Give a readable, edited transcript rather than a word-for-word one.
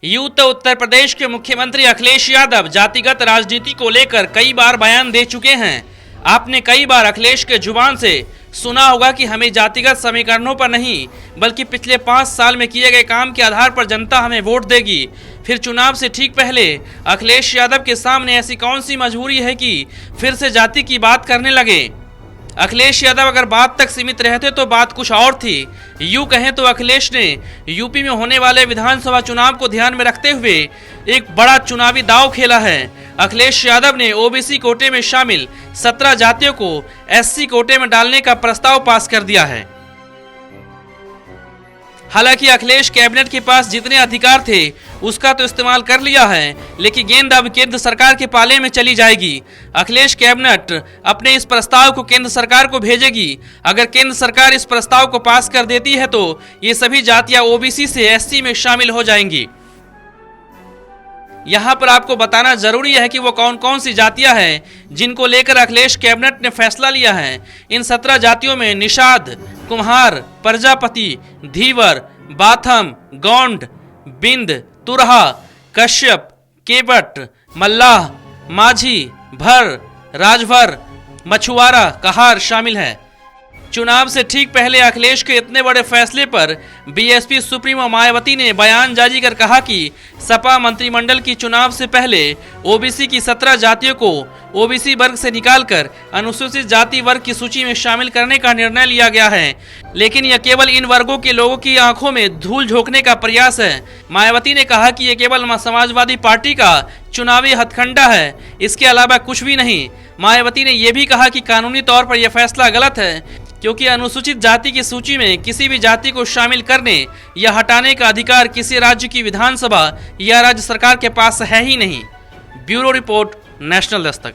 यूं तो उत्तर प्रदेश के मुख्यमंत्री अखिलेश यादव जातिगत राजनीति को लेकर कई बार बयान दे चुके हैं। आपने कई बार अखिलेश के जुबान से सुना होगा कि हमें जातिगत समीकरणों पर नहीं बल्कि पिछले 5 साल में किए गए काम के आधार पर जनता हमें वोट देगी। फिर चुनाव से ठीक पहले अखिलेश यादव के सामने ऐसी कौन सी मजबूरी है कि फिर से जाति की बात करने लगे। अखिलेश यादव अगर बात तक सीमित रहते तो बात कुछ और थी। यूं कहें तो अखिलेश ने यूपी में होने वाले विधानसभा चुनाव को ध्यान में रखते हुए एक बड़ा चुनावी दांव खेला है। अखिलेश यादव ने ओबीसी कोटे में शामिल 17 जातियों को एससी कोटे में डालने का प्रस्ताव पास कर दिया है। हालांकि अखिलेश कैबिनेट के पास जितने अधिकार थे उसका तो इस्तेमाल कर लिया है, लेकिन गेंद अब केंद्र सरकार के पाले में चली जाएगी। अखिलेश कैबिनेट अपने इस प्रस्ताव को केंद्र सरकार को भेजेगी। अगर केंद्र सरकार इस प्रस्ताव को पास कर देती है तो ये सभी जातियां ओबीसी से एससी में शामिल हो जाएंगी। यहाँ पर आपको बताना जरूरी है कि वो कौन कौन सी जातियां हैं जिनको लेकर अखिलेश कैबिनेट ने फैसला लिया है। इन 17 जातियों में निषाद, कुम्हार, प्रजापति, धीवर, बाथम, गौंड, बिंद, तुरहा, कश्यप, केवट, मल्लाह, माझी, भर, राजभर, मछुआरा, कहार शामिल है। चुनाव से ठीक पहले अखिलेश के इतने बड़े फैसले पर बीएसपी सुप्रीमो मायावती ने बयान जारी कर कहा कि सपा मंत्रिमंडल की चुनाव से पहले ओबीसी की 17 जातियों को ओबीसी वर्ग से निकालकर अनुसूचित जाति वर्ग की सूची में शामिल करने का निर्णय लिया गया है, लेकिन यह केवल इन वर्गों के लोगों की आंखों में धूल झोंकने का प्रयास है। मायावती ने कहा कि यह केवल समाजवादी पार्टी का चुनावी हथकंडा है, इसके अलावा कुछ भी नहीं। मायावती ने यह भी कहा कि कानूनी तौर पर यह फैसला गलत है क्योंकि अनुसूचित जाति की सूची में किसी भी जाति को शामिल करने या हटाने का अधिकार किसी राज्य की विधानसभा या राज्य सरकार के पास है ही नहीं। Bureau report, national Dastak.